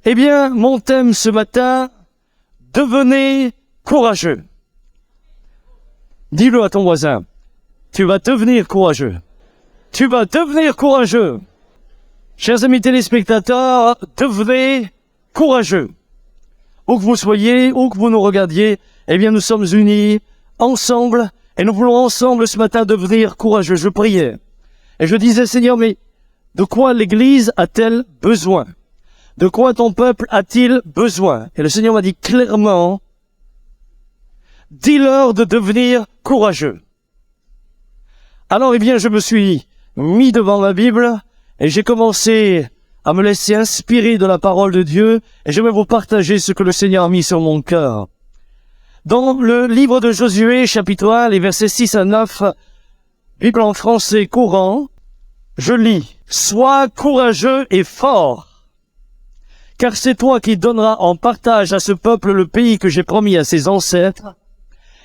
Eh bien, mon thème ce matin, devenez courageux. Dis-le à ton voisin, tu vas devenir courageux. Tu vas devenir courageux. Chers amis téléspectateurs, devenez courageux. Où que vous soyez, où que vous nous regardiez, eh bien nous sommes unis ensemble et nous voulons ensemble ce matin devenir courageux. Je priais et je disais, Seigneur, mais de quoi l'Église a-t-elle besoin? De quoi ton peuple a-t-il besoin? Et le Seigneur m'a dit clairement, dis-leur de devenir courageux. Alors, eh bien, je me suis mis devant la Bible et j'ai commencé à me laisser inspirer de la parole de Dieu et je vais vous partager ce que le Seigneur a mis sur mon cœur. Dans le livre de Josué, chapitre 1, les versets 6 à 9, Bible en français courant, je lis « Sois courageux et fort, car c'est toi qui donneras en partage à ce peuple le pays que j'ai promis à ses ancêtres.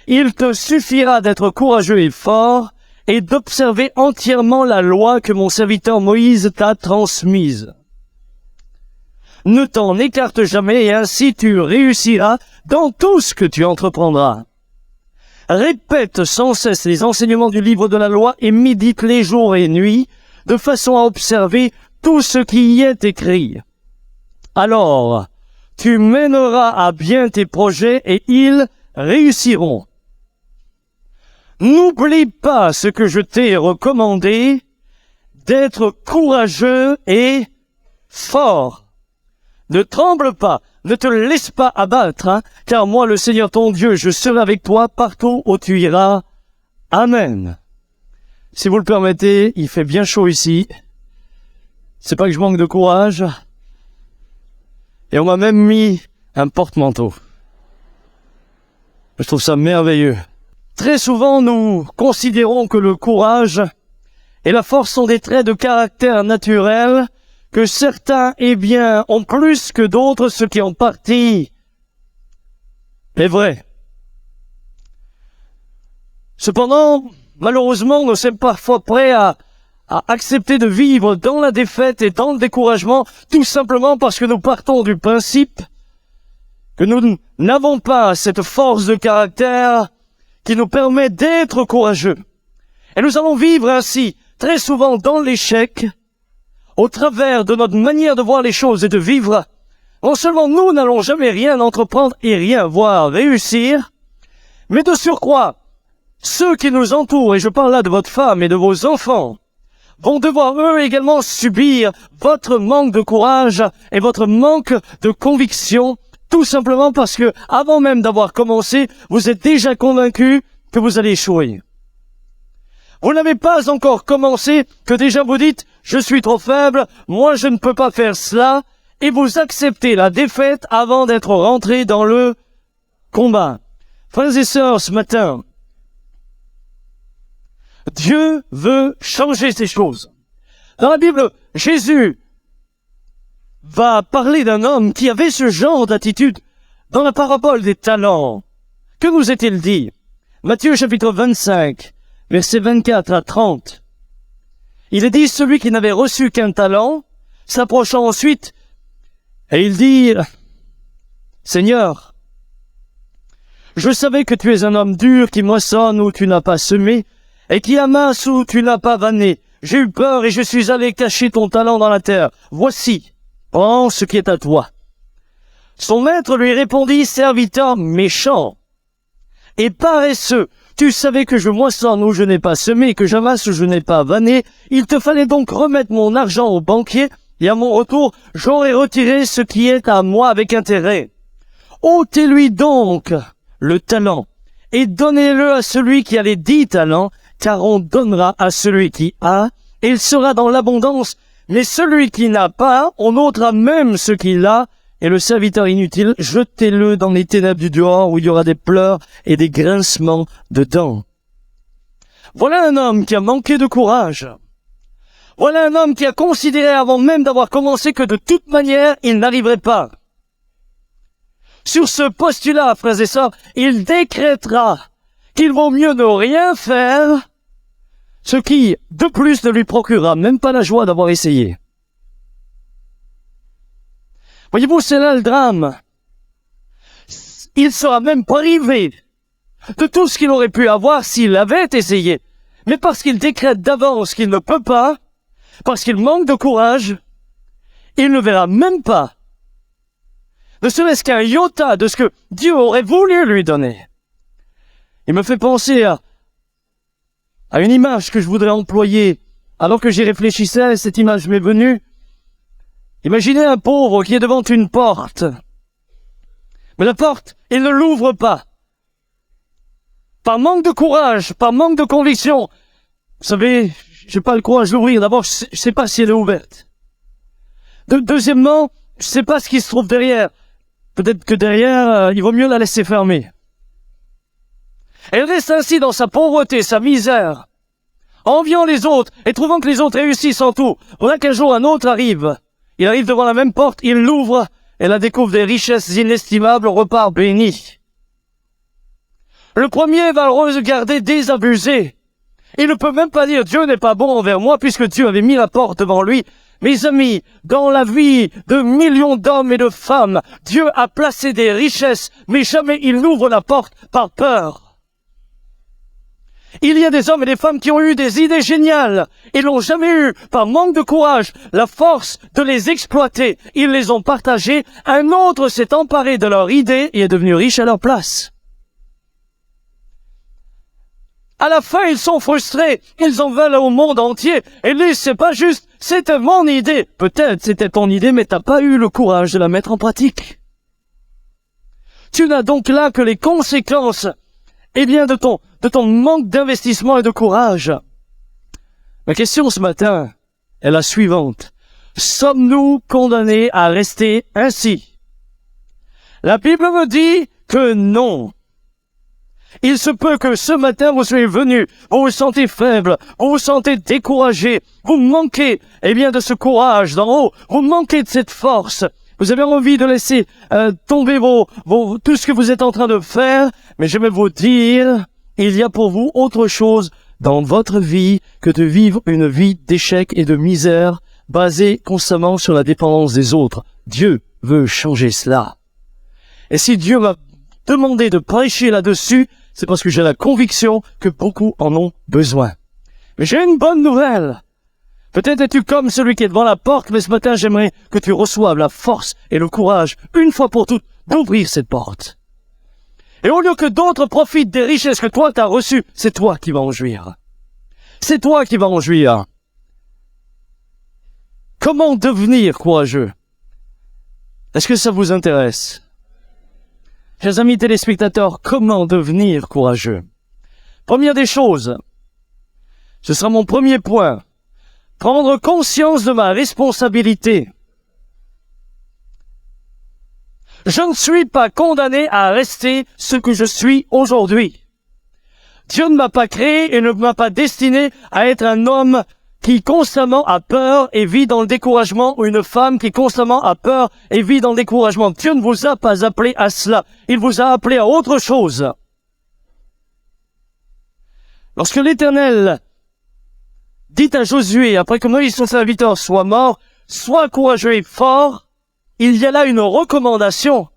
Il te suffira d'être courageux et fort et d'observer entièrement la loi que mon serviteur Moïse t'a transmise. Ne t'en écarte jamais et ainsi tu réussiras dans tout ce que tu entreprendras. Répète sans cesse les enseignements du livre de la loi et médite-les jour et nuit, de façon à observer tout ce qui y est écrit. Alors, tu mèneras à bien tes projets et ils réussiront. N'oublie pas ce que je t'ai recommandé, d'être courageux et fort. Ne tremble pas, ne te laisse pas abattre, car moi, le Seigneur ton Dieu, je serai avec toi partout où tu iras. Amen. Si vous le permettez, il fait bien chaud ici. C'est pas que je manque de courage. Et on m'a même mis un porte-manteau. Je trouve ça merveilleux. Très souvent, nous considérons que le courage et la force sont des traits de caractère naturels, que certains, eh bien, ont plus que d'autres, ce qui en partie est vrai. Cependant, malheureusement, nous sommes parfois prêts à accepter de vivre dans la défaite et dans le découragement, tout simplement parce que nous partons du principe que nous n'avons pas cette force de caractère qui nous permet d'être courageux. Et nous allons vivre ainsi, très souvent dans l'échec, au travers de notre manière de voir les choses et de vivre. Non seulement nous n'allons jamais rien entreprendre et rien voir réussir, mais de surcroît, ceux qui nous entourent, et je parle là de votre femme et de vos enfants, vont devoir eux également subir votre manque de courage et votre manque de conviction, tout simplement parce que, avant même d'avoir commencé, vous êtes déjà convaincu que vous allez échouer. Vous n'avez pas encore commencé que déjà vous dites « je suis trop faible, moi je ne peux pas faire cela » et vous acceptez la défaite avant d'être rentré dans le combat. Frères et sœurs, ce matin, Dieu veut changer ces choses. Dans la Bible, Jésus va parler d'un homme qui avait ce genre d'attitude dans la parabole des talents. Que nous est-il dit? Matthieu chapitre 25, versets 24 à 30. Il est dit, celui qui n'avait reçu qu'un talent, s'approchant ensuite, et il dit, Seigneur, je savais que tu es un homme dur qui moissonne où tu n'as pas semé, et qui amasse où tu n'as pas vanné. J'ai eu peur et je suis allé cacher ton talent dans la terre. Voici, prends ce qui est à toi. Son maître lui répondit, serviteur méchant et paresseux, tu savais que je moissonne où je n'ai pas semé, que j'amasse où je n'ai pas vanné. Il te fallait donc remettre mon argent au banquier, et à mon retour, j'aurais retiré ce qui est à moi avec intérêt. Ôtez-lui donc le talent, et donnez-le à celui qui a les 10 talents, car on donnera à celui qui a, et il sera dans l'abondance. Mais celui qui n'a pas, on ôtera même ce qu'il a, et le serviteur inutile, jetez-le dans les ténèbres du dehors, où il y aura des pleurs et des grincements de dents. Voilà un homme qui a manqué de courage. Voilà un homme qui a considéré avant même d'avoir commencé que de toute manière, il n'arriverait pas. Sur ce postulat, frères et sœurs, il décrétera qu'il vaut mieux ne rien faire, ce qui, de plus, ne lui procurera même pas la joie d'avoir essayé. Voyez-vous, c'est là le drame. Il sera même privé de tout ce qu'il aurait pu avoir s'il avait essayé. Mais parce qu'il décrète d'avance qu'il ne peut pas, parce qu'il manque de courage, il ne verra même pas, ne serait-ce qu'un iota de ce que Dieu aurait voulu lui donner. Il me fait penser à une image que je voudrais employer. Alors que j'y réfléchissais, cette image m'est venue. Imaginez un pauvre qui est devant une porte. Mais la porte, il ne l'ouvre pas. Par manque de courage, par manque de conviction. Vous savez, j'ai pas le courage d'ouvrir. D'abord, je sais pas si elle est ouverte. Deuxièmement, je sais pas ce qui se trouve derrière. Peut-être que derrière, il vaut mieux la laisser fermer. Elle reste ainsi dans sa pauvreté, sa misère, enviant les autres et trouvant que les autres réussissent en tout. Voilà qu'un jour un autre arrive. Il arrive devant la même porte, il l'ouvre, et la découvre des richesses inestimables, repart béni. Le premier va le regarder désabusé. Il ne peut même pas dire Dieu n'est pas bon envers moi puisque Dieu avait mis la porte devant lui. Mes amis, dans la vie de millions d'hommes et de femmes, Dieu a placé des richesses, mais jamais il n'ouvre la porte par peur. Il y a des hommes et des femmes qui ont eu des idées géniales. Ils n'ont jamais eu, par manque de courage, la force de les exploiter. Ils les ont partagées. Un autre s'est emparé de leur idée et est devenu riche à leur place. À la fin, ils sont frustrés. Ils en veulent au monde entier. Et lui, c'est pas juste. C'était mon idée. Peut-être c'était ton idée, mais t'as pas eu le courage de la mettre en pratique. Tu n'as donc là que les conséquences, de ton manque d'investissement et de courage. Ma question ce matin est la suivante. Sommes-nous condamnés à rester ainsi? La Bible me dit que non. Il se peut que ce matin vous soyez venus, vous vous sentez faible, vous vous sentez découragé, vous manquez, de ce courage d'en haut, vous manquez de cette force. Vous avez envie de laisser tomber tout ce que vous êtes en train de faire, mais je vais vous dire, il y a pour vous autre chose dans votre vie que de vivre une vie d'échec et de misère basée constamment sur la dépendance des autres. Dieu veut changer cela. Et si Dieu m'a demandé de prêcher là-dessus, c'est parce que j'ai la conviction que beaucoup en ont besoin. Mais j'ai une bonne nouvelle. Peut-être es-tu comme celui qui est devant la porte, mais ce matin, j'aimerais que tu reçoives la force et le courage, une fois pour toutes, d'ouvrir cette porte. Et au lieu que d'autres profitent des richesses que toi t'as reçues, c'est toi qui vas en jouir. C'est toi qui vas en jouir. Comment devenir courageux? Est-ce que ça vous intéresse? Chers amis téléspectateurs, comment devenir courageux? Première des choses, ce sera mon premier point. Prendre conscience de ma responsabilité. Je ne suis pas condamné à rester ce que je suis aujourd'hui. Dieu ne m'a pas créé et ne m'a pas destiné à être un homme qui constamment a peur et vit dans le découragement, ou une femme qui constamment a peur et vit dans le découragement. Dieu ne vous a pas appelé à cela. Il vous a appelé à autre chose. Lorsque l'Éternel dit à Josué, après que Moïse son serviteur soit mort, sois courageux et fort, il y a là une recommandation.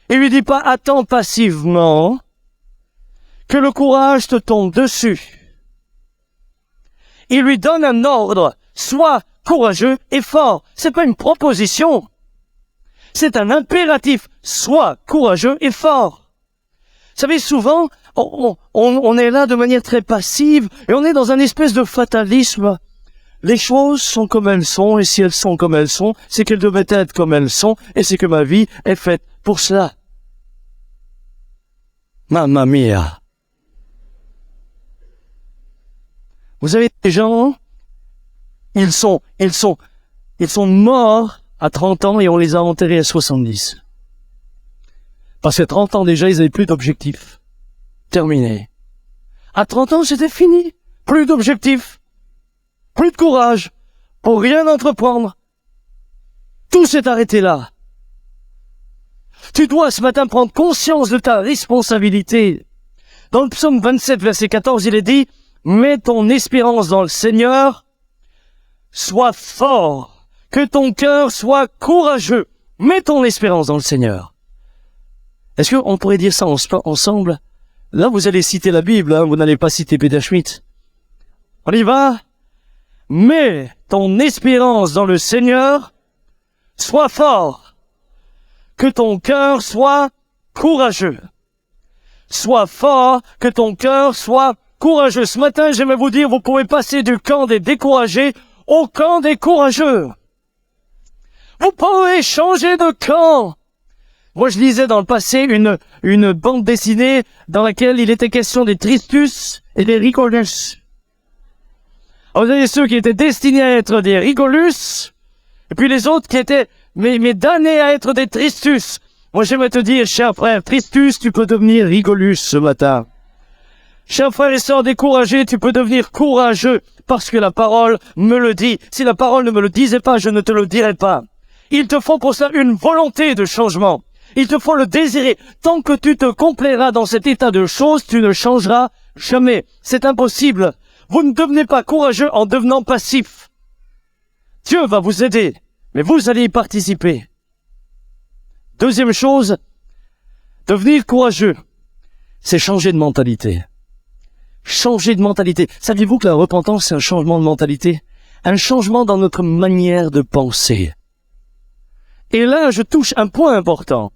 Il lui dit pas, attends passivement que le courage te tombe dessus. Il lui donne un ordre, sois courageux et fort. C'est pas une proposition. C'est un impératif, sois courageux et fort. Vous savez, souvent, on est là de manière très passive et on est dans un espèce de fatalisme. Les choses sont comme elles sont et si elles sont comme elles sont, c'est qu'elles devaient être comme elles sont et c'est que ma vie est faite pour cela. Mamma mia. Vous avez des gens, ils sont morts à 30 ans et on les a enterrés à 70. Parce qu'à 30 ans déjà, ils n'avaient plus d'objectifs. Terminé. À 30 ans, c'était fini. Plus d'objectifs. Plus de courage. Pour rien entreprendre. Tout s'est arrêté là. Tu dois ce matin prendre conscience de ta responsabilité. Dans le psaume 27, verset 14, il est dit, « Mets ton espérance dans le Seigneur, sois fort, que ton cœur soit courageux. Mets ton espérance dans le Seigneur. Est-ce qu'on pourrait dire ça ensemble? Là, vous allez citer la Bible, hein, vous n'allez pas citer Peter Schmidt. On y va? Mets ton espérance dans le Seigneur, sois fort, que ton cœur soit courageux. Sois fort, que ton cœur soit courageux. Ce matin, j'aimerais vous dire, vous pouvez passer du camp des découragés au camp des courageux. Vous pouvez changer de camp. Moi, je lisais dans le passé une bande dessinée dans laquelle il était question des Tristus et des Rigolus. Alors, vous avez ceux qui étaient destinés à être des Rigolus, et puis les autres qui étaient mais damnés à être des Tristus. Moi, j'aimerais te dire, cher frère, Tristus, tu peux devenir Rigolus ce matin. Cher frère et sœur découragé, tu peux devenir courageux, parce que la parole me le dit. Si la parole ne me le disait pas, je ne te le dirais pas. Il te faut pour ça une volonté de changement. Il te faut le désirer. Tant que tu te complairas dans cet état de choses, tu ne changeras jamais. C'est impossible. Vous ne devenez pas courageux en devenant passif. Dieu va vous aider, mais vous allez y participer. Deuxième chose, devenir courageux, c'est changer de mentalité. Changer de mentalité. Saviez-vous que la repentance, c'est un changement de mentalité? Un changement dans notre manière de penser. Et là, je touche un point important.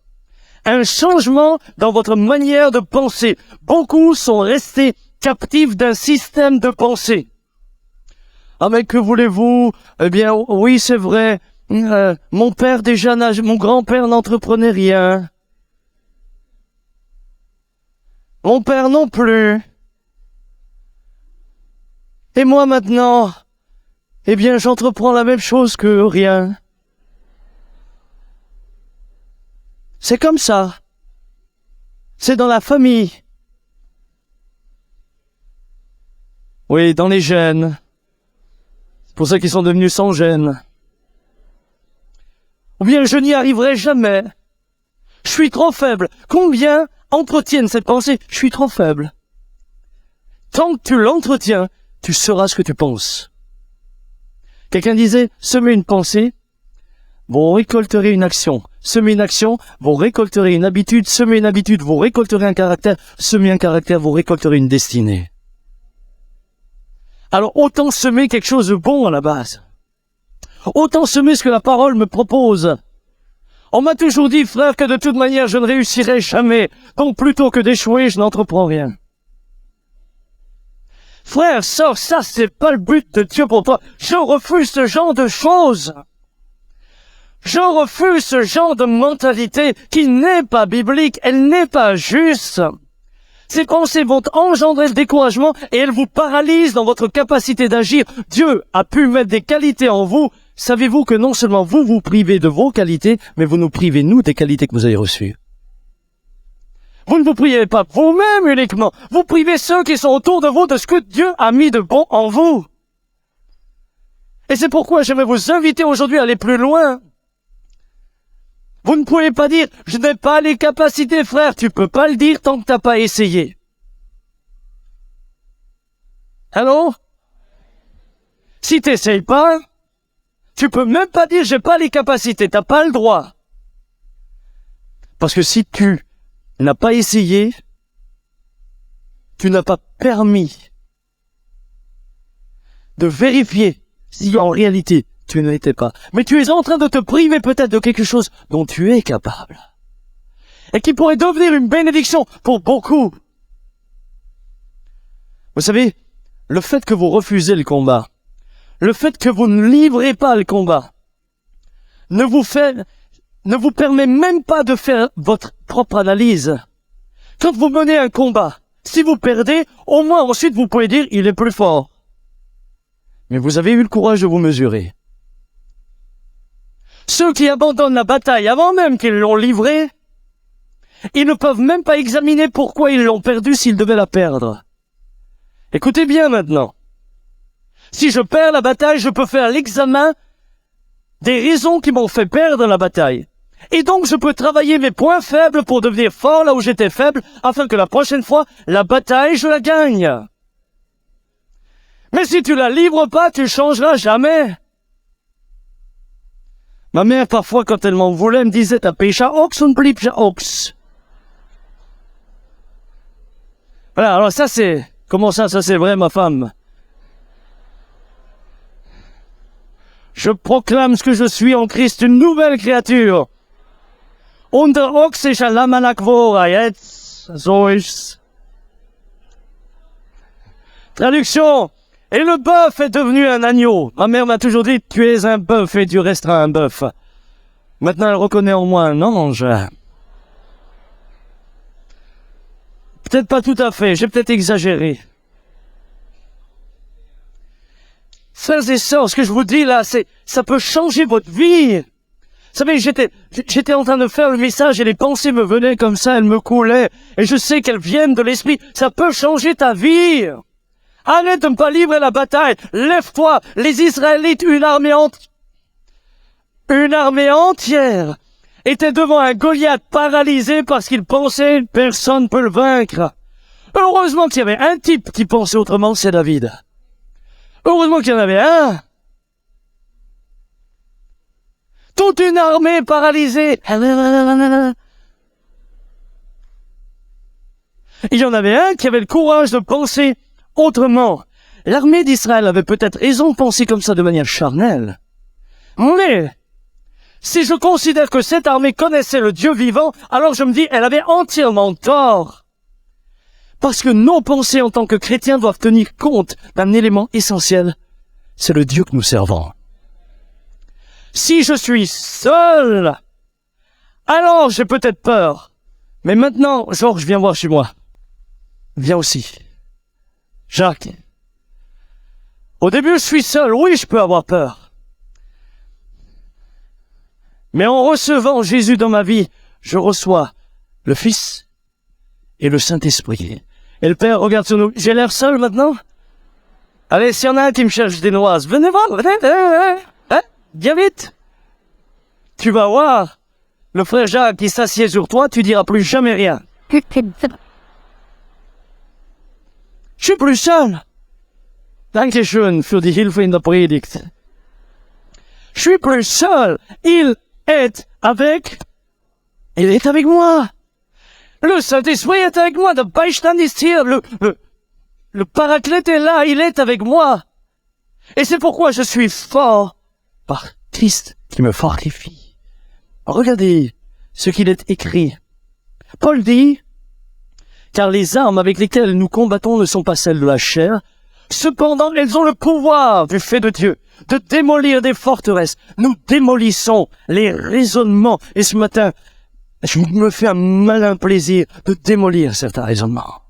Un changement dans votre manière de penser. Beaucoup sont restés captifs d'un système de pensée. Ah mais que voulez-vous? Eh bien, oui, c'est vrai. Mon père déjà mon grand-père n'entreprenait rien. Mon père non plus. Et moi maintenant, eh bien, j'entreprends la même chose que rien. C'est comme ça. C'est dans la famille. Oui, dans les gènes. C'est pour ça qu'ils sont devenus sans gènes. Ou bien je n'y arriverai jamais. Je suis trop faible. Combien entretiennent cette pensée? Je suis trop faible. Tant que tu l'entretiens, tu sauras ce que tu penses. Quelqu'un disait, semez une pensée, vous récolterez une action. Semez une action, vous récolterez une habitude. Semez une habitude, vous récolterez un caractère. Semez un caractère, vous récolterez une destinée. Alors autant semer quelque chose de bon à la base. Autant semer ce que la parole me propose. On m'a toujours dit, frère, que de toute manière, je ne réussirai jamais. Donc plutôt que d'échouer, je n'entreprends rien. Frère, sœur, ça, c'est pas le but de Dieu pour toi. Je refuse ce genre de choses. Je refuse ce genre de mentalité qui n'est pas biblique, elle n'est pas juste. Ces pensées vont engendrer le découragement et elles vous paralysent dans votre capacité d'agir. Dieu a pu mettre des qualités en vous. Savez-vous que non seulement vous vous privez de vos qualités, mais vous nous privez, nous, des qualités que vous avez reçues. Vous ne vous privez pas vous-même uniquement. Vous privez ceux qui sont autour de vous de ce que Dieu a mis de bon en vous. Et c'est pourquoi j'aimerais vous inviter aujourd'hui à aller plus loin. Vous ne pouvez pas dire, je n'ai pas les capacités, frère. Tu peux pas le dire tant que t'as pas essayé. Allô? Si t'essayes pas, tu peux même pas dire, j'ai pas les capacités. T'as pas le droit. Parce que si tu n'as pas essayé, tu n'as pas permis de vérifier si en réalité tu ne l'étais pas. Mais tu es en train de te priver peut-être de quelque chose dont tu es capable. Et qui pourrait devenir une bénédiction pour beaucoup. Vous savez, le fait que vous refusez le combat, le fait que vous ne livrez pas le combat, ne vous permet même pas de faire votre propre analyse. Quand vous menez un combat, si vous perdez, au moins ensuite vous pouvez dire, il est plus fort. Mais vous avez eu le courage de vous mesurer. Ceux qui abandonnent la bataille avant même qu'ils l'ont livrée, ils ne peuvent même pas examiner pourquoi ils l'ont perdue s'ils devaient la perdre. Écoutez bien maintenant. Si je perds la bataille, je peux faire l'examen des raisons qui m'ont fait perdre la bataille. Et donc je peux travailler mes points faibles pour devenir fort là où j'étais faible, afin que la prochaine fois, la bataille, je la gagne. Mais si tu la livres pas, tu changeras jamais. Ma mère, parfois, quand elle m'en voulait, me disait, t'as pêché à ox ou ne blieb à ox? Voilà, alors ça c'est... Comment ça c'est vrai, ma femme? Je proclame ce que je suis en Christ, une nouvelle créature. Unter ox ist ein Lamm geworden, jetzt, so ist's. Traduction. Et le bœuf est devenu un agneau. Ma mère m'a toujours dit, tu es un bœuf et tu resteras un bœuf. Maintenant, elle reconnaît en moi un ange. Peut-être pas tout à fait, j'ai peut-être exagéré. Frères et sœurs, ce que je vous dis là, ça peut changer votre vie. Vous savez, j'étais en train de faire le message et les pensées me venaient comme ça, elles me coulaient. Et je sais qu'elles viennent de l'esprit. Ça peut changer ta vie. Arrête de ne pas livrer la bataille. Lève-toi. Les Israélites, une armée entière était devant un Goliath paralysé parce qu'il pensait personne ne peut le vaincre. Heureusement qu'il y avait un type qui pensait autrement, c'est David. Heureusement qu'il y en avait un. Toute une armée paralysée. Il y en avait un qui avait le courage de penser autrement. L'armée d'Israël avait peut-être raison de penser comme ça de manière charnelle. Mais, si je considère que cette armée connaissait le Dieu vivant, alors je me dis, elle avait entièrement tort. Parce que nos pensées en tant que chrétiens doivent tenir compte d'un élément essentiel. C'est le Dieu que nous servons. Si je suis seul, alors j'ai peut-être peur. Mais maintenant, Georges, viens voir chez moi. Viens aussi. Jacques. Au début, je suis seul. Oui, je peux avoir peur. Mais en recevant Jésus dans ma vie, je reçois le Fils et le Saint-Esprit. Et le Père regarde sur nous. J'ai l'air seul maintenant? Allez, s'il y en a un qui me cherche des noises, venez voir, venez, hein? Viens vite. Tu vas voir, le frère Jacques qui s'assied sur toi, tu diras plus jamais rien. Je suis plus seul. Dankeschön für die Hilfe in der Predigt. Je suis plus seul. Il est avec moi. Le Saint-Esprit est avec moi. Der Beistand ist hier. Le Paraclète est là. Il est avec moi. Et c'est pourquoi je suis fort par Christ qui me fortifie. Regardez ce qu'il est écrit. Paul dit, car les armes avec lesquelles nous combattons ne sont pas celles de la chair. Cependant, elles ont le pouvoir du fait de Dieu de démolir des forteresses. Nous démolissons les raisonnements. Et ce matin, je me fais un malin plaisir de démolir certains raisonnements.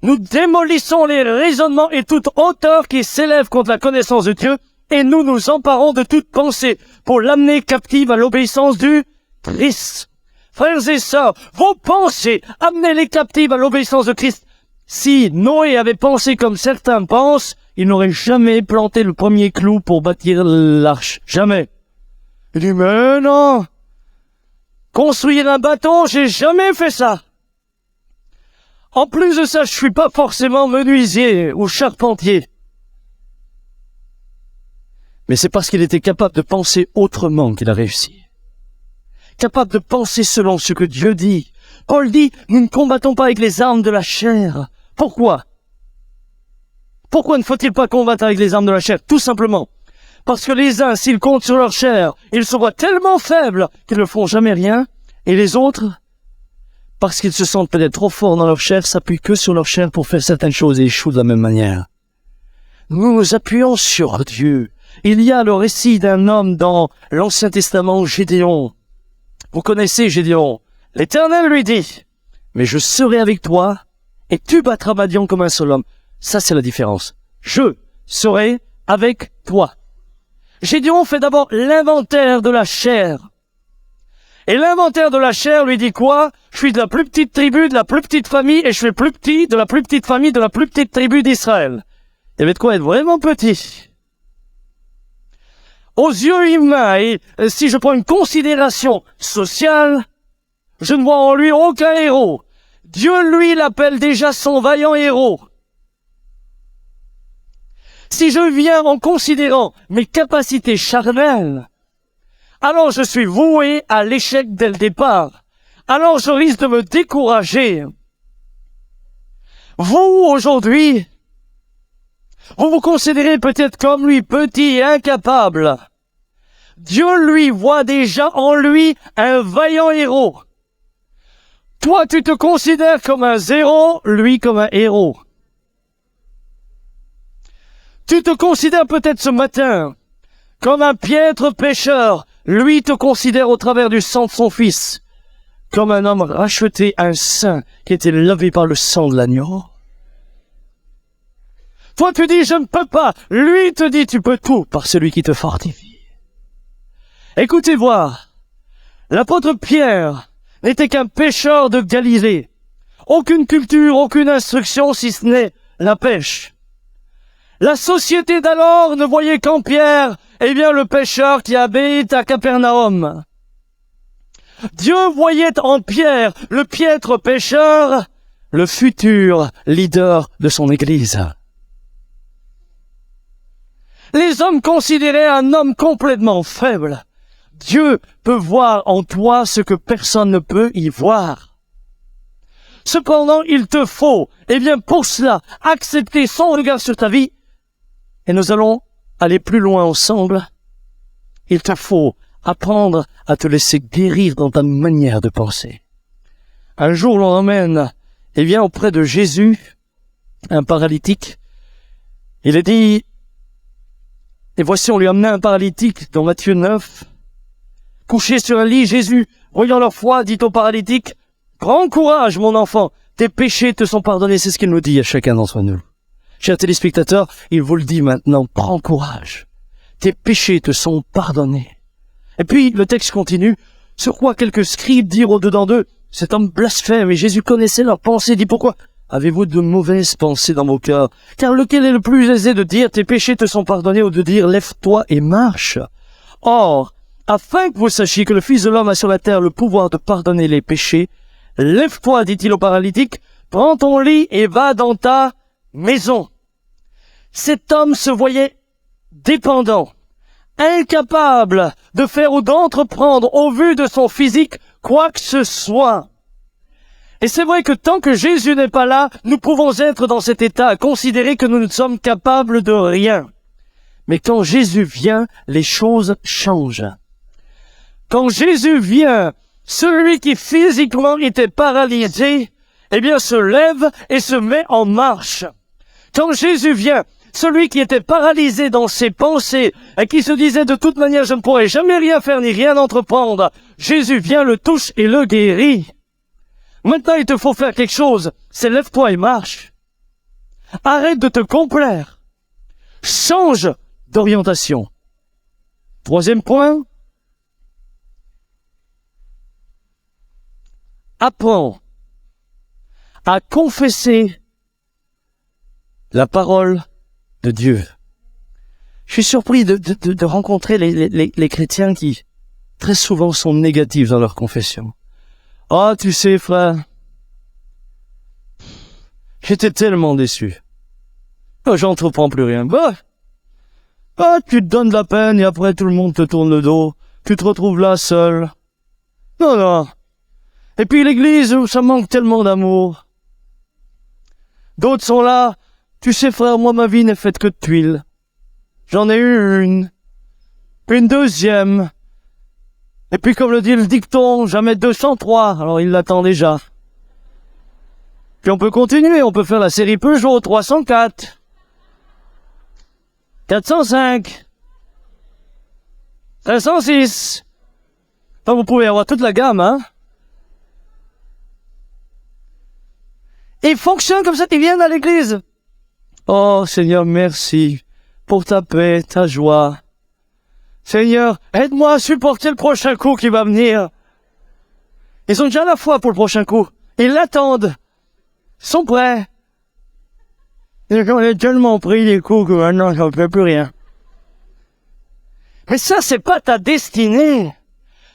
Nous démolissons les raisonnements et toute hauteur qui s'élève contre la connaissance de Dieu, et nous nous emparons de toute pensée pour l'amener captive à l'obéissance du Christ. Frères et sœurs, vos pensées, amenez-les captives à l'obéissance de Christ. Si Noé avait pensé comme certains pensent, il n'aurait jamais planté le premier clou pour bâtir l'arche. Jamais. Il dit, mais non. Construire un bateau, j'ai jamais fait ça. En plus de ça, je suis pas forcément menuisier ou charpentier. Mais c'est parce qu'il était capable de penser autrement qu'il a réussi. Capable de penser selon ce que Dieu dit. Paul dit, nous ne combattons pas avec les armes de la chair. Pourquoi? Pourquoi ne faut-il pas combattre avec les armes de la chair? Tout simplement. Parce que les uns, s'ils comptent sur leur chair, ils se voient tellement faibles qu'ils ne font jamais rien. Et les autres, parce qu'ils se sentent peut-être trop forts dans leur chair, s'appuient que sur leur chair pour faire certaines choses et échouent de la même manière. Nous nous appuyons sur Dieu. Il y a le récit d'un homme dans l'Ancien Testament, Gédéon. Vous connaissez Gédéon. L'Éternel lui dit, « Mais je serai avec toi, et tu battras Madian comme un seul homme. » Ça, c'est la différence. Je serai avec toi. Gédéon fait d'abord l'inventaire de la chair. Et l'inventaire de la chair lui dit quoi? Je suis de la plus petite tribu, de la plus petite famille, et je suis plus petit de la plus petite famille, de la plus petite tribu d'Israël. Il y avait de quoi être vraiment petit. Aux yeux humains, et si je prends une considération sociale, je ne vois en lui aucun héros. Dieu, lui, l'appelle déjà son vaillant héros. Si je viens en considérant mes capacités charnelles, alors je suis voué à l'échec dès le départ. Alors je risque de me décourager. Vous, aujourd'hui, vous vous considérez peut-être comme lui, petit et incapable. Dieu, lui, voit déjà en lui un vaillant héros. Toi, tu te considères comme un zéro, lui comme un héros. Tu te considères peut-être ce matin comme un piètre pécheur. Lui te considère au travers du sang de son fils comme un homme racheté, un saint qui était lavé par le sang de l'agneau. Toi, tu dis, je ne peux pas. Lui te dit, tu peux tout par celui qui te fortifie. Écoutez voir. L'apôtre Pierre n'était qu'un pêcheur de Galilée. Aucune culture, aucune instruction, si ce n'est la pêche. La société d'alors ne voyait qu'en Pierre, le pêcheur qui habite à Capernaum. Dieu voyait en Pierre, le piètre pêcheur, le futur leader de son Église. Les hommes considéraient un homme complètement faible. Dieu peut voir en toi ce que personne ne peut y voir. Cependant, il te faut, pour cela, accepter son regard sur ta vie. Et nous allons aller plus loin ensemble. Il te faut apprendre à te laisser guérir dans ta manière de penser. Un jour, l'on emmène, auprès de Jésus, un paralytique. Il est dit, et voici, on lui amenait un paralytique dans Matthieu 9. Couché sur un lit, Jésus, voyant leur foi, dit au paralytique, « Prends courage, mon enfant, tes péchés te sont pardonnés. » C'est ce qu'il nous dit à chacun d'entre nous. Chers téléspectateurs, il vous le dit maintenant, prends courage. Tes péchés te sont pardonnés. Et puis, le texte continue, sur quoi quelques scribes dirent au-dedans d'eux, cet homme blasphème, et Jésus connaissait leurs pensées, dit, pourquoi avez-vous de mauvaises pensées dans vos cœurs? Car lequel est le plus aisé de dire, tes péchés te sont pardonnés, ou de dire, lève-toi et marche? Or, afin que vous sachiez que le Fils de l'homme a sur la terre le pouvoir de pardonner les péchés, lève-toi, dit-il au paralytique, prends ton lit et va dans ta maison. Cet homme se voyait dépendant, incapable de faire ou d'entreprendre au vu de son physique quoi que ce soit. Et c'est vrai que tant que Jésus n'est pas là, nous pouvons être dans cet état, à considérer que nous ne sommes capables de rien. Mais quand Jésus vient, les choses changent. Quand Jésus vient, celui qui physiquement était paralysé, se lève et se met en marche. Quand Jésus vient, celui qui était paralysé dans ses pensées et qui se disait de toute manière je ne pourrai jamais rien faire ni rien entreprendre, Jésus vient, le touche et le guérit. Maintenant il te faut faire quelque chose, c'est lève-toi et marche. Arrête de te complaire. Change d'orientation. Troisième point. Apprends à confesser la parole de Dieu. Je suis surpris de rencontrer les chrétiens qui, très souvent, sont négatifs dans leur confession. « Ah, tu sais, frère, j'étais tellement déçu. J'entreprends plus rien. Tu te donnes de la peine et après tout le monde te tourne le dos. Tu te retrouves là seul. Non. Et puis l'église, ça manque tellement d'amour. D'autres sont là. Tu sais, frère, moi, ma vie n'est faite que de tuiles. J'en ai eu une deuxième. Et puis, comme le dit le dicton, jamais 203. Alors, il l'attend déjà. Puis on peut continuer, on peut faire la série Peugeot 304. 405. 506. Enfin, vous pouvez avoir toute la gamme, hein. Et il fonctionne comme ça, ils viennent à l'église. Oh, Seigneur, merci pour ta paix, ta joie. Seigneur, aide-moi à supporter le prochain coup qui va venir. Ils ont déjà la foi pour le prochain coup. Ils l'attendent. Ils sont prêts. Et on est tellement pris les coups que maintenant, ça ne fait plus rien. Mais ça, c'est pas ta destinée.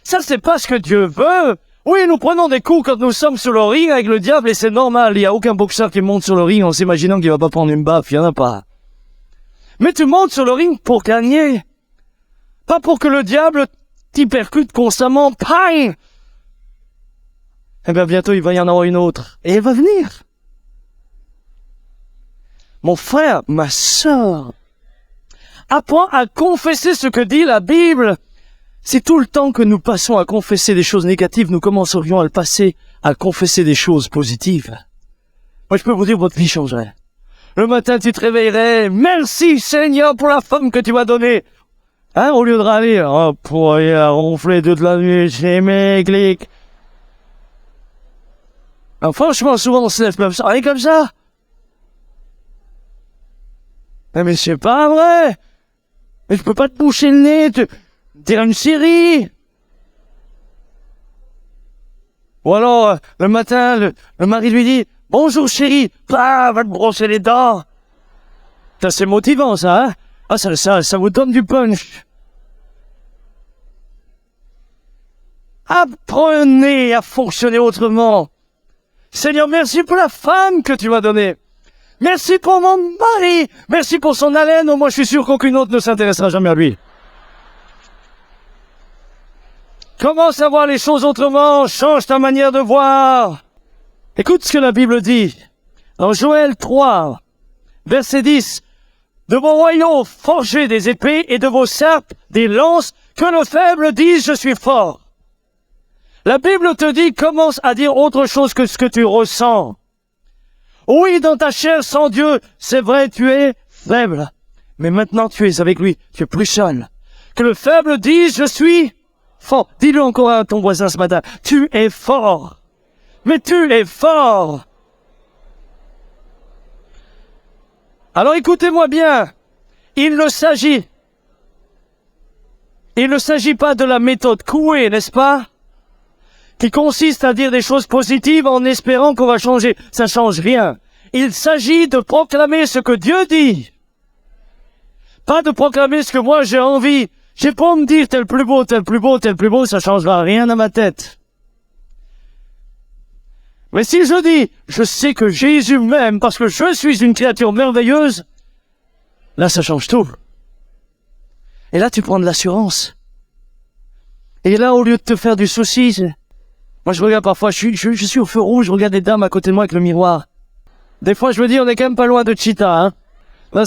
Ça, c'est pas ce que Dieu veut. Oui, nous prenons des coups quand nous sommes sur le ring avec le diable et c'est normal. Il n'y a aucun boxeur qui monte sur le ring en s'imaginant qu'il va pas prendre une baffe. Il n'y en a pas. Mais tu montes sur le ring pour gagner. Pas pour que le diable t'y percutes constamment, pain. Eh bien, bientôt, il va y en avoir une autre. Et elle va venir. Mon frère, ma sœur, apprends à confesser ce que dit la Bible. Si tout le temps que nous passons à confesser des choses négatives, nous commencerions à le passer à confesser des choses positives. Moi, je peux vous dire, votre vie changerait. Le matin, tu te réveillerais, merci Seigneur pour la femme que tu m'as donnée. Hein, au lieu de râler, oh, pour y ronfler toute la nuit, j'ai mes clics. Alors, franchement, souvent, on se lève comme ça. Mais c'est pas vrai. Mais je peux pas te boucher le nez, dire une série. Ou alors, le matin, le mari lui dit, bonjour chérie, va te brosser les dents. Ça, c'est motivant, ça, hein? Ah, ça vous donne du punch. Apprenez à fonctionner autrement. Seigneur, merci pour la femme que tu m'as donnée. Merci pour mon mari. Merci pour son haleine. Au moins, je suis sûr qu'aucune autre ne s'intéressera jamais à lui. Commence à voir les choses autrement. Change ta manière de voir. Écoute ce que la Bible dit. Dans Joël 3, verset 10. De vos royaumes forgez des épées et de vos serpes des lances, que le faible dise je suis fort. La Bible te dit, commence à dire autre chose que ce que tu ressens. Oui, dans ta chair sans Dieu, c'est vrai, tu es faible. Mais maintenant tu es avec lui, tu es plus seul. Que le faible dise, je suis fort. Dis-le encore à ton voisin ce matin, tu es fort. Mais tu es fort. Alors écoutez-moi bien, il ne s'agit pas de la méthode Coué, n'est-ce pas? Qui consiste à dire des choses positives en espérant qu'on va changer. Ça change rien. Il s'agit de proclamer ce que Dieu dit. Pas de proclamer ce que moi j'ai envie. J'ai pas à me dire tel plus beau, tel plus beau, tel plus beau, ça changera rien à ma tête. Mais si je dis, je sais que Jésus m'aime parce que je suis une créature merveilleuse, là ça change tout. Et là tu prends de l'assurance. Et là au lieu de te faire du souci, moi je regarde parfois, je suis au feu rouge, je regarde des dames à côté de moi avec le miroir. Des fois je me dis, on est quand même pas loin de Cheetah, hein. Ben,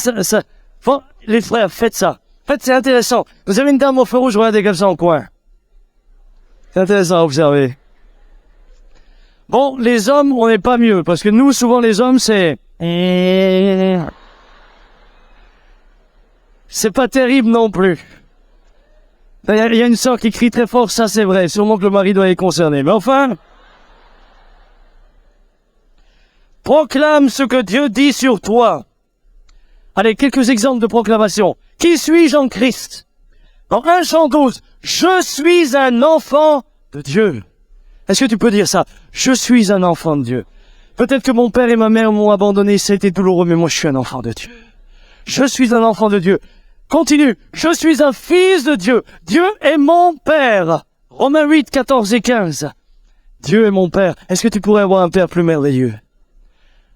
bon, les frères, faites ça. En fait, c'est intéressant. Vous avez une dame au feu rouge, regardez comme ça en coin. C'est intéressant à observer. Bon, les hommes, on n'est pas mieux, parce que nous, souvent, les hommes, c'est pas terrible non plus. Il y a une sœur qui crie très fort, ça c'est vrai, sûrement que le mari doit être concerné. Mais enfin, proclame ce que Dieu dit sur toi. Allez, quelques exemples de proclamation. Qui suis-je en Christ? Dans 1 Jean 12, je suis un enfant de Dieu. Est-ce que tu peux dire ça? Je suis un enfant de Dieu. Peut-être que mon père et ma mère m'ont abandonné, ça a été douloureux, mais moi je suis un enfant de Dieu. Je suis un enfant de Dieu. Continue. Je suis un fils de Dieu. Dieu est mon père. Romains 8, 14 et 15. Dieu est mon père. Est-ce que tu pourrais avoir un père plus merveilleux?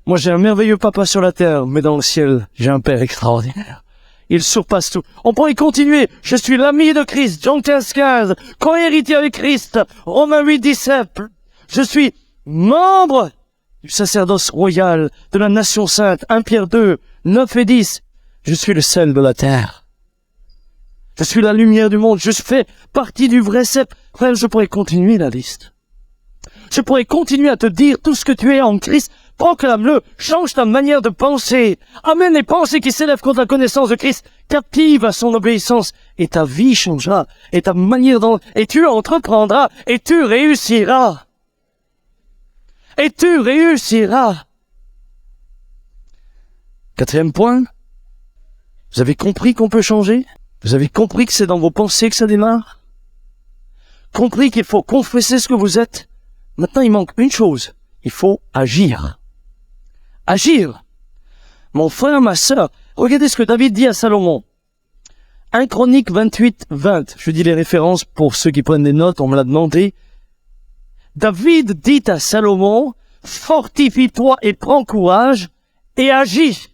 Moi j'ai un merveilleux papa sur la terre, mais dans le ciel, j'ai un père extraordinaire. Il surpasse tout. On pourrait continuer. Je suis l'ami de Christ. Jean 15, 15. Co-héritier avec Christ. Romains 8, 17. Je suis membre du sacerdoce royal, de la nation sainte. 1 Pierre 2, 9 et 10. Je suis le sel de la terre. Je suis la lumière du monde. Je fais partie du vrai cep. Frère, je pourrais continuer la liste. Je pourrais continuer à te dire tout ce que tu es en Christ. Proclame-le, change ta manière de penser, amène les pensées qui s'élèvent contre la connaissance de Christ, captive à son obéissance, et ta vie changera, et ta manière et tu entreprendras, et tu réussiras. Et tu réussiras. 4e point, vous avez compris qu'on peut changer? Vous avez compris que c'est dans vos pensées que ça démarre? Compris qu'il faut confesser ce que vous êtes? Maintenant, il manque une chose, il faut agir. Agir. Mon frère, ma sœur, regardez ce que David dit à Salomon. 1 Chronique 28, 20. Je dis les références pour ceux qui prennent des notes, on me l'a demandé. David dit à Salomon, fortifie-toi et prends courage et agis.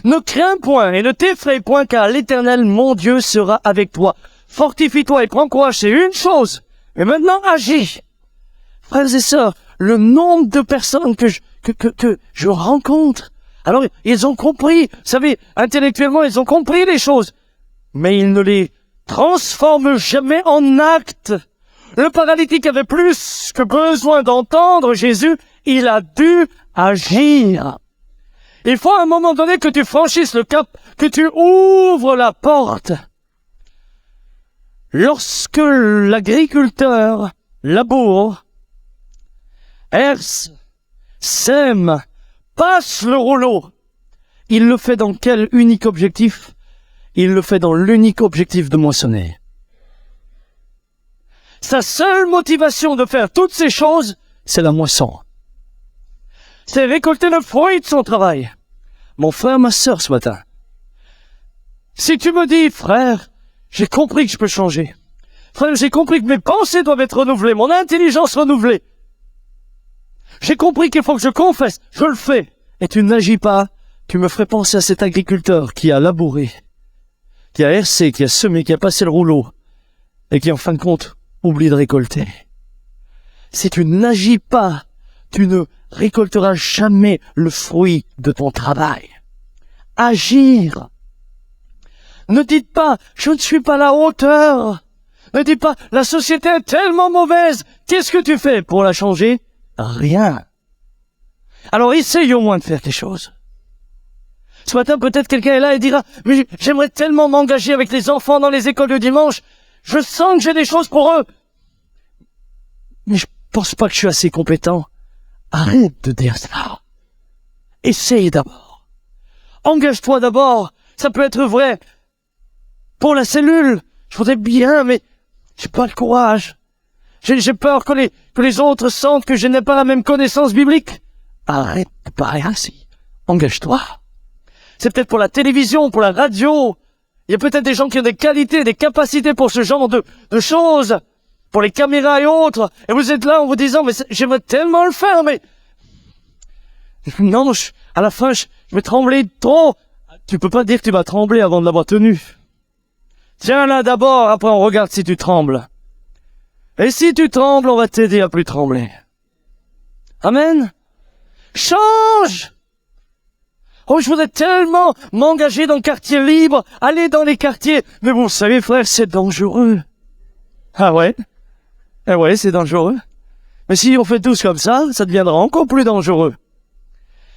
Ne crains point et ne t'effraie point car l'Éternel, mon Dieu, sera avec toi. fortifie-toi et prends courage, c'est une chose. Mais maintenant, agis. Frères et sœurs, le nombre de personnes que je rencontre, alors ils ont compris, vous savez, intellectuellement, ils ont compris les choses, mais ils ne les transforment jamais en actes. Le paralytique avait plus que besoin d'entendre Jésus, il a dû agir. Il faut à un moment donné que tu franchisses le cap, que tu ouvres la porte. Lorsque l'agriculteur laboure, herse, sème, passe le rouleau, il le fait dans quel unique objectif? Il le fait dans l'unique objectif de moissonner. Sa seule motivation de faire toutes ces choses, c'est la moisson. C'est récolter le fruit de son travail. Mon frère, ma sœur, ce matin, si tu me dis, frère, j'ai compris que je peux changer. Frère, j'ai compris que mes pensées doivent être renouvelées, mon intelligence renouvelée. J'ai compris qu'il faut que je confesse, je le fais. Et tu n'agis pas, tu me ferais penser à cet agriculteur qui a labouré, qui a hercé, qui a semé, qui a passé le rouleau, et qui en fin de compte oublie de récolter. Si tu n'agis pas, tu ne récolteras jamais le fruit de ton travail. Agir. Ne dites pas, je ne suis pas à la hauteur. Ne dites pas, la société est tellement mauvaise. Qu'est-ce que tu fais pour la changer? Rien. Alors essaye au moins de faire quelque chose. Ce matin, peut-être quelqu'un est là et dira, mais j'aimerais tellement m'engager avec les enfants dans les écoles de dimanche. Je sens que j'ai des choses pour eux. Mais je pense pas que je suis assez compétent. Arrête de dire ça. Essaye d'abord. Engage-toi d'abord. Ça peut être vrai. Pour la cellule, je voudrais bien, mais j'ai pas le courage. J'ai peur que les autres sentent que je n'ai pas la même connaissance biblique. Arrête de parler ainsi. Engage-toi. C'est peut-être pour la télévision, pour la radio. Il y a peut-être des gens qui ont des qualités, des capacités pour ce genre de choses. Pour les caméras et autres. Et vous êtes là en vous disant, mais j'aimerais tellement le faire, mais... Non, à la fin, je vais trembler trop. Tu peux pas dire que tu vas trembler avant de l'avoir tenu. Tiens là d'abord, après on regarde si tu trembles. Et si tu trembles, on va t'aider à plus trembler. Amen. Change! Oh, je voudrais tellement m'engager dans le quartier libre, aller dans les quartiers. Mais vous savez, frère, c'est dangereux. Ah ouais? Eh ouais, c'est dangereux. Mais si on fait tous comme ça deviendra encore plus dangereux.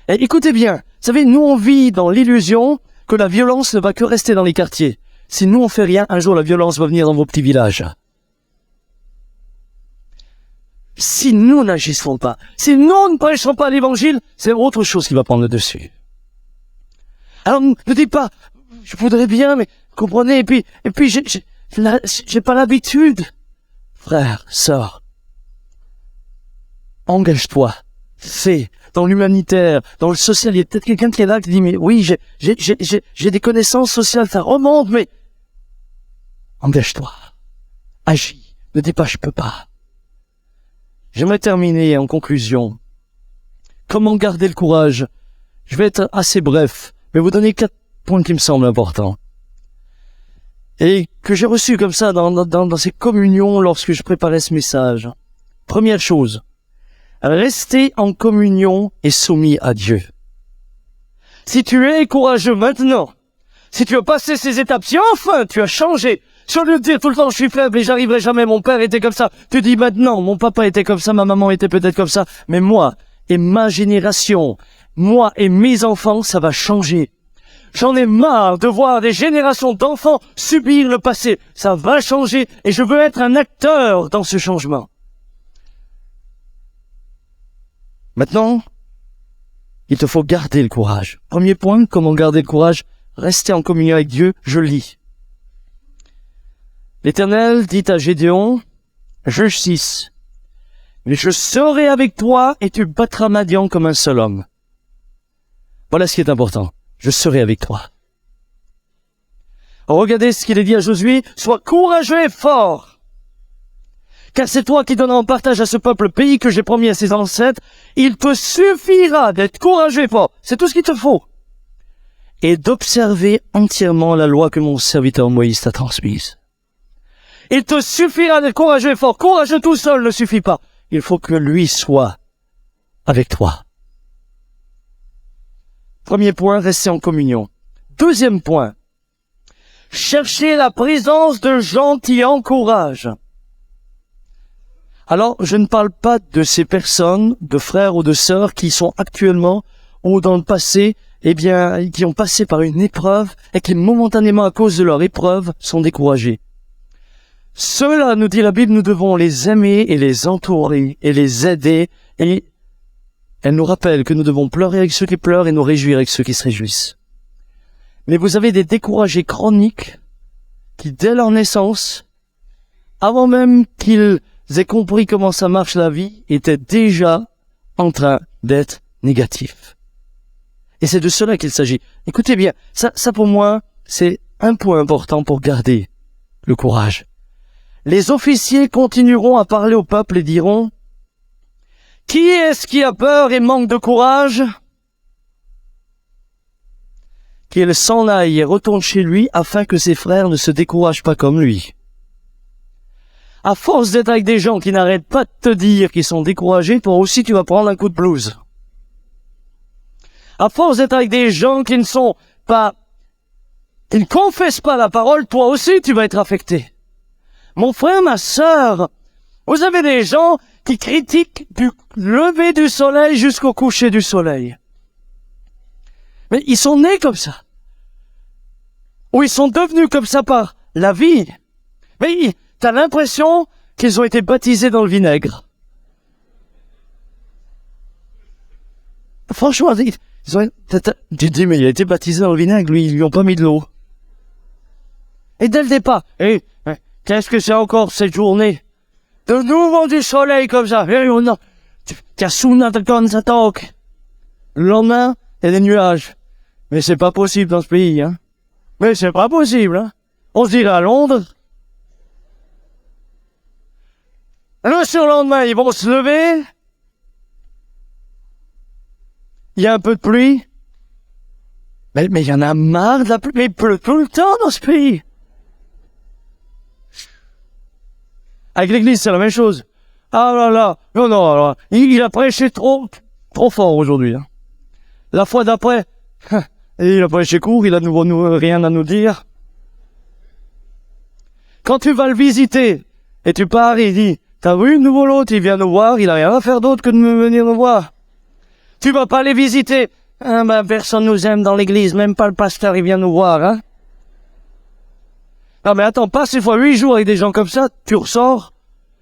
Et écoutez bien, vous savez, nous on vit dans l'illusion que la violence ne va que rester dans les quartiers. Si nous on fait rien, un jour la violence va venir dans vos petits villages. Si nous n'agissons pas, si nous ne prêchons pas l'évangile, c'est autre chose qui va prendre le dessus. Alors ne dites pas, je voudrais bien, mais comprenez, et puis j'ai pas l'habitude. Frère, sœur, engage-toi, fais, dans l'humanitaire, dans le social. Il y a peut-être quelqu'un qui est là qui dit, mais oui, j'ai des connaissances sociales, ça remonte, mais engage-toi, agis, ne dis pas je peux pas. J'aimerais terminer en conclusion. Comment garder le courage? Je vais être assez bref, mais vous donner 4 points qui me semblent importants. Et que j'ai reçu comme ça dans ces communions lorsque je préparais ce message. Première chose, rester en communion et soumis à Dieu. Si tu es courageux maintenant, si tu as passé ces étapes, si enfin tu as changé, sur le lieu de dire tout le temps je suis faible et j'arriverai jamais, mon père était comme ça, tu dis maintenant mon papa était comme ça, ma maman était peut-être comme ça, mais moi et ma génération, moi et mes enfants, ça va changer. J'en ai marre de voir des générations d'enfants subir le passé. Ça va changer et je veux être un acteur dans ce changement. Maintenant, il te faut garder le courage. Premier point, comment garder le courage? Rester en communion avec Dieu, je lis. L'Éternel dit à Gédéon, Juge 6, « Mais je serai avec toi et tu battras Madian comme un seul homme. » Voilà ce qui est important. Je serai avec toi. Regardez ce qu'il est dit à Josué, « Sois courageux et fort, car c'est toi qui donneras en partage à ce peuple le pays que j'ai promis à ses ancêtres. Il te suffira d'être courageux et fort. » C'est tout ce qu'il te faut. « Et d'observer entièrement la loi que mon serviteur Moïse t'a transmise. » Il te suffira d'être courageux et fort. Courageux tout seul ne suffit pas. Il faut que lui soit avec toi. Premier point, rester en communion. Deuxième point, chercher la présence de gens qui encouragent. Alors, je ne parle pas de ces personnes, de frères ou de sœurs qui sont actuellement ou dans le passé, qui ont passé par une épreuve et qui momentanément, à cause de leur épreuve, sont découragés. Ceux-là, nous dit la Bible, nous devons les aimer et les entourer et les aider. Et elle nous rappelle que nous devons pleurer avec ceux qui pleurent et nous réjouir avec ceux qui se réjouissent. Mais vous avez des découragés chroniques qui, dès leur naissance, avant même qu'ils aient compris comment ça marche la vie, étaient déjà en train d'être négatifs. Et c'est de cela qu'il s'agit. Écoutez bien, ça pour moi, c'est un point important pour garder le courage. Les officiers continueront à parler au peuple et diront: « Qui est-ce qui a peur et manque de courage ? Qu'il s'en aille et retourne chez lui afin que ses frères ne se découragent pas comme lui. » À force d'être avec des gens qui n'arrêtent pas de te dire qu'ils sont découragés, toi aussi tu vas prendre un coup de blues. À force d'être avec des gens qui ne confessent pas la parole, toi aussi tu vas être affecté. Mon frère, ma sœur, vous avez des gens qui critiquent du lever du soleil jusqu'au coucher du soleil. Mais ils sont nés comme ça. Ou ils sont devenus comme ça par la vie. Mais t'as l'impression qu'ils ont été baptisés dans le vinaigre. Franchement, tu dis, mais il a été baptisé dans le vinaigre, lui, ils lui ont pas mis de l'eau. Et dès le départ, qu'est-ce que c'est encore cette journée? De nouveau du soleil comme ça. Le lendemain, il y a des nuages. Mais c'est pas possible dans ce pays, hein. Mais c'est pas possible, hein. On se dirait à Londres. Le surlendemain, ils vont se lever. Il y a un peu de pluie. Mais il y en a marre de la pluie. Mais il pleut tout le temps dans ce pays. Avec l'église, c'est la même chose. Ah là là. Non, il a prêché trop fort aujourd'hui, hein. La fois d'après, il a prêché court, il a rien à nous dire. Quand tu vas le visiter, et tu pars, il dit, t'as vu, nouveau l'autre, il vient nous voir, il a rien à faire d'autre que de venir nous voir. Tu vas pas les visiter. Personne nous aime dans l'église, même pas le pasteur, il vient nous voir, hein. Non mais attends, passe une fois 8 jours avec des gens comme ça, tu ressors.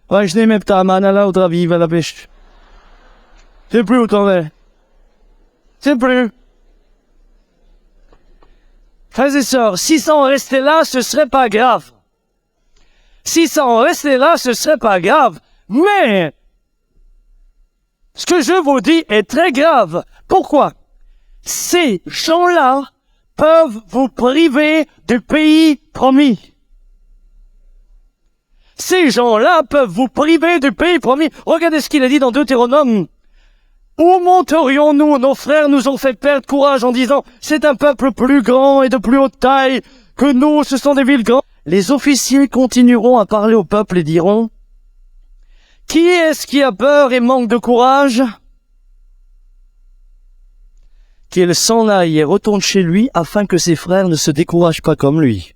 Ouais, je n'ai même pas manala ou vive à la pêche. C'est plus où t'en es. C'est plus. Frères et sœurs, si ça en restait là, ce serait pas grave. Si ça en restait là, ce serait pas grave. Mais, ce que je vous dis est très grave. Pourquoi? Ces gens-là peuvent vous priver du pays promis. Ces gens-là peuvent vous priver du pays promis. Regardez ce qu'il a dit dans Deutéronome. Où monterions-nous? Nos frères nous ont fait perdre courage en disant, c'est un peuple plus grand et de plus haute taille que nous, ce sont des villes grandes. Les officiers continueront à parler au peuple et diront, qui est-ce qui a peur et manque de courage? Qu'il s'en aille et retourne chez lui afin que ses frères ne se découragent pas comme lui.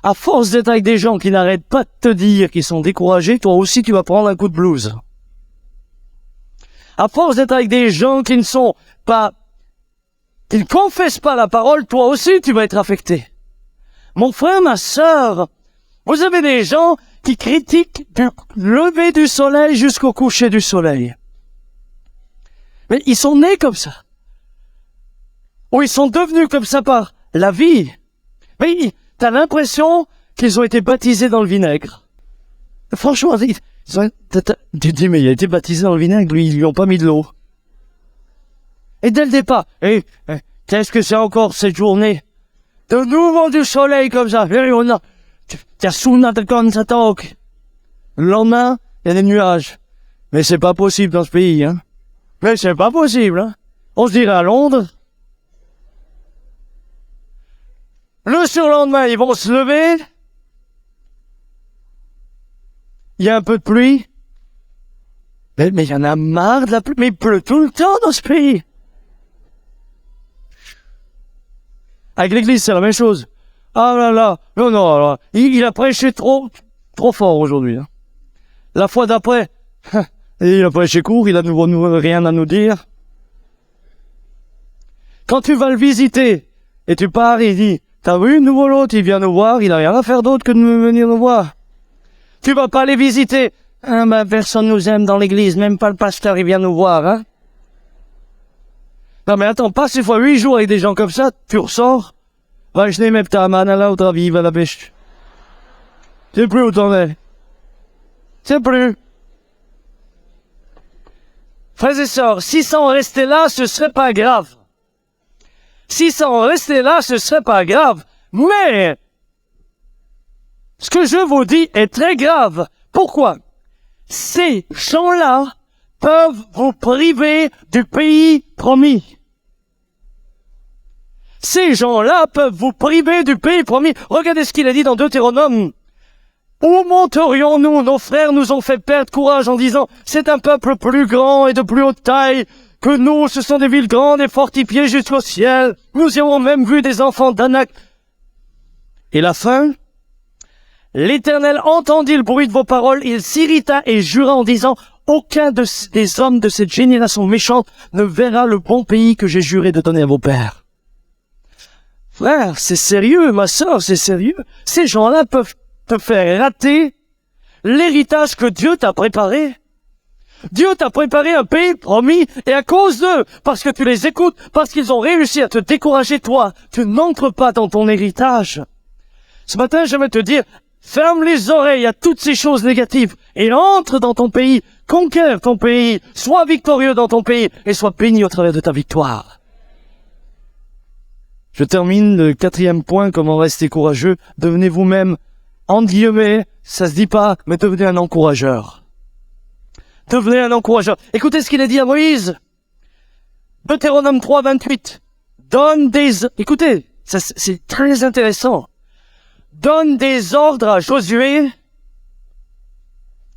À force d'être avec des gens qui n'arrêtent pas de te dire qu'ils sont découragés, toi aussi tu vas prendre un coup de blues. À force d'être avec des gens qui ne confessent pas la parole, toi aussi tu vas être affecté. Mon frère, ma sœur, vous avez des gens qui critiquent du lever du soleil jusqu'au coucher du soleil. Mais ils sont nés comme ça. Ou ils sont devenus comme ça par la vie. Mais t'as l'impression qu'ils ont été baptisés dans le vinaigre. Franchement, tu dis, mais il a été baptisé dans le vinaigre, lui, ils lui ont pas mis de l'eau. Et dès le départ, qu'est-ce que c'est encore cette journée? De nouveau du soleil comme ça. Le lendemain, il y a des nuages. Mais c'est pas possible dans ce pays, hein. Mais c'est pas possible, hein. On se dirait à Londres. Le surlendemain, ils vont se lever. Il y a un peu de pluie. Mais il y en a marre de la pluie. Mais il pleut tout le temps dans ce pays. Avec l'église, c'est la même chose. Ah là là, non, il a prêché trop fort aujourd'hui. Hein. La fois d'après, il a prêché court, il a rien à nous dire. Quand tu vas le visiter, et tu pars, il dit, t'as vu, nouveau l'autre, il vient nous voir, il a rien à faire d'autre que de venir nous voir. Tu vas pas les visiter. Ah ben, personne nous aime dans l'église, même pas le pasteur, il vient nous voir, hein. Non mais attends, passe une fois 8 jours avec des gens comme ça, tu ressors. Va, je n'aime pas là, au vive à la pêche. C'est plus où t'en es. C'est plus. Frères et sœurs, si ça en restait là, ce serait pas grave. Si ça en restait là, ce serait pas grave. Mais, ce que je vous dis est très grave. Pourquoi? Ces gens-là peuvent vous priver du pays promis. Ces gens-là peuvent vous priver du pays promis. Regardez ce qu'il a dit dans Deutéronome. Où monterions-nous? Nos frères nous ont fait perdre courage en disant, c'est un peuple plus grand et de plus haute taille que nous, ce sont des villes grandes et fortifiées jusqu'au ciel. Nous y avons même vu des enfants d'Anak. Et la fin? L'Éternel entendit le bruit de vos paroles, il s'irrita et jura en disant, aucun des hommes de cette génération méchante ne verra le bon pays que j'ai juré de donner à vos pères. Frère, c'est sérieux, ma sœur, c'est sérieux. Ces gens-là peuvent te faire rater l'héritage que Dieu t'a préparé. Dieu t'a préparé un pays promis, et à cause d'eux, parce que tu les écoutes, parce qu'ils ont réussi à te décourager, toi, tu n'entres pas dans ton héritage. Ce matin, j'aimerais te dire, ferme les oreilles à toutes ces choses négatives, et entre dans ton pays, conquiert ton pays, sois victorieux dans ton pays, et sois béni au travers de ta victoire. Je termine le 4e point, comment rester courageux. Devenez vous-même, entre guillemets, ça se dit pas, mais devenez un encourageur. Devenez un encourageur. Écoutez ce qu'il a dit à Moïse. Deutéronome 3, 28. Écoutez, ça, c'est très intéressant. Donne des ordres à Josué.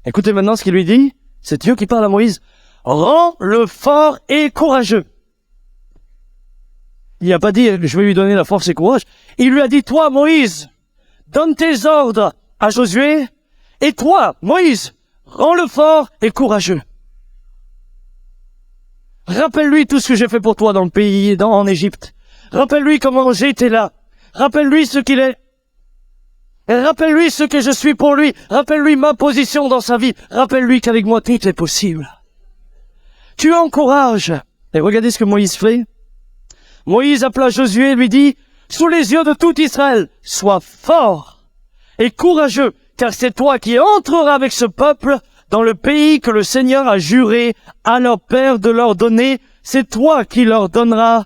Écoutez maintenant ce qu'il lui dit. C'est Dieu qui parle à Moïse. Rends-le fort et courageux. Il n'a pas dit, je vais lui donner la force et courage. Il lui a dit, toi, Moïse, donne tes ordres à Josué, et toi, Moïse, rends-le fort et courageux. Rappelle-lui tout ce que j'ai fait pour toi dans le pays, en Égypte. Rappelle-lui comment j'ai été là. Rappelle-lui ce qu'il est. Et rappelle-lui ce que je suis pour lui. Rappelle-lui ma position dans sa vie. Rappelle-lui qu'avec moi, tout est possible. Tu encourages. Et regardez ce que Moïse fait. Moïse appela Josué et lui dit, sous les yeux de tout Israël, sois fort et courageux, car c'est toi qui entreras avec ce peuple dans le pays que le Seigneur a juré à leurs pères de leur donner. C'est toi qui leur donneras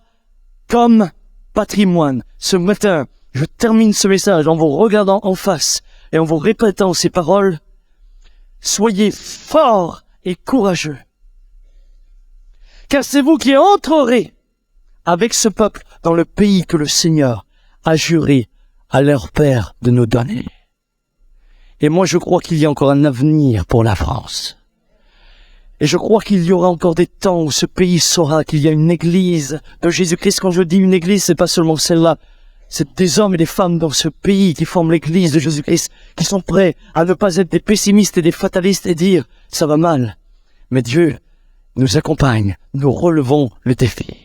comme patrimoine. Ce matin, je termine ce message en vous regardant en face et en vous répétant ces paroles. Soyez forts et courageux, car c'est vous qui entrerez avec ce peuple dans le pays que le Seigneur a juré à leur père de nous donner. Et moi, je crois qu'il y a encore un avenir pour la France. Et je crois qu'il y aura encore des temps où ce pays saura qu'il y a une église de Jésus-Christ. Quand je dis une église, c'est pas seulement celle-là. C'est des hommes et des femmes dans ce pays qui forment l'église de Jésus-Christ, qui sont prêts à ne pas être des pessimistes et des fatalistes et dire, ça va mal. Mais Dieu nous accompagne. Nous relevons le défi.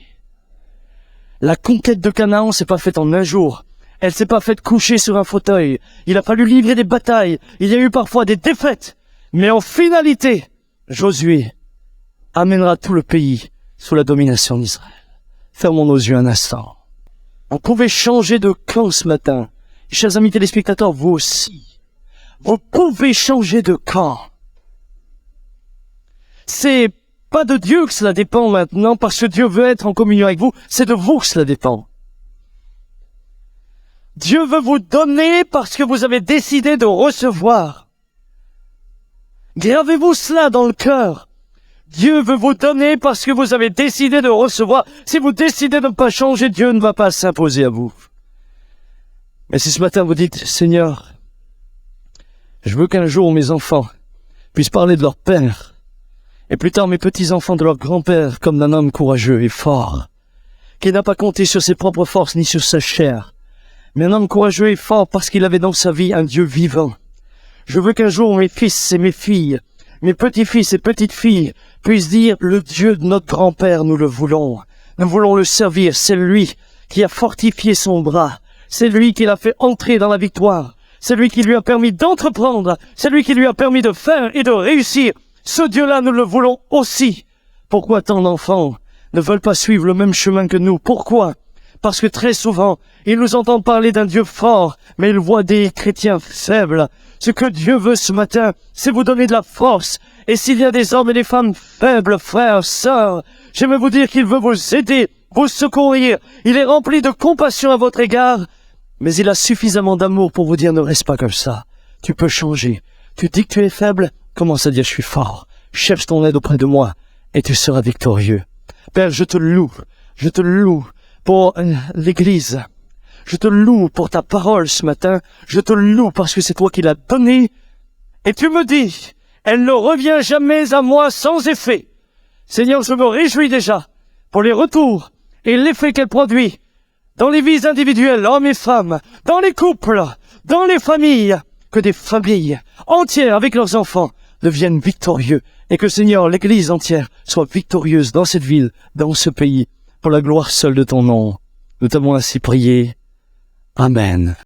La conquête de Canaan s'est pas faite en un jour. Elle s'est pas faite coucher sur un fauteuil. Il a fallu livrer des batailles. Il y a eu parfois des défaites. Mais en finalité, Josué amènera tout le pays sous la domination d'Israël. Fermons nos yeux un instant. On pouvait changer de camp ce matin. Chers amis téléspectateurs, vous aussi. Vous pouvez changer de camp. C'est pas de Dieu que cela dépend maintenant, parce que Dieu veut être en communion avec vous. C'est de vous que cela dépend. Dieu veut vous donner parce que vous avez décidé de recevoir. Gravez-vous cela dans le cœur. Dieu veut vous donner parce que vous avez décidé de recevoir. Si vous décidez de ne pas changer, Dieu ne va pas s'imposer à vous. Mais si ce matin vous dites, Seigneur, je veux qu'un jour mes enfants puissent parler de leur père, et plus tard mes petits-enfants de leur grand-père, comme d'un homme courageux et fort, qui n'a pas compté sur ses propres forces ni sur sa chair, mais un homme courageux et fort parce qu'il avait dans sa vie un Dieu vivant. Je veux qu'un jour mes fils et mes filles, mes petits-fils et petites-filles puissent dire « Le Dieu de notre grand-père, nous le voulons. Nous voulons le servir. C'est lui qui a fortifié son bras. C'est lui qui l'a fait entrer dans la victoire. C'est lui qui lui a permis d'entreprendre. C'est lui qui lui a permis de faire et de réussir. Ce Dieu-là, nous le voulons aussi. » Pourquoi tant d'enfants ne veulent pas suivre le même chemin que nous? Pourquoi? Parce que très souvent, ils nous entendent parler d'un Dieu fort, mais ils voient des chrétiens faibles. Ce que Dieu veut ce matin, c'est vous donner de la force. Et s'il y a des hommes et des femmes faibles, frères, sœurs, j'aimerais vous dire qu'il veut vous aider, vous secourir. Il est rempli de compassion à votre égard, mais il a suffisamment d'amour pour vous dire ne reste pas comme ça. Tu peux changer. Tu dis que tu es faible, commence à dire je suis fort. Cherche ton aide auprès de moi et tu seras victorieux. Père, je te loue pour l'Église. Je te loue pour ta parole ce matin. Je te loue parce que c'est toi qui l'as donnée. Et tu me dis, elle ne revient jamais à moi sans effet. Seigneur, je me réjouis déjà pour les retours et l'effet qu'elle produit dans les vies individuelles, hommes et femmes, dans les couples, dans les familles, que des familles entières avec leurs enfants deviennent victorieux et que, Seigneur, l'Église entière soit victorieuse dans cette ville, dans ce pays, pour la gloire seule de ton nom. Nous t'avons ainsi prié. Amen.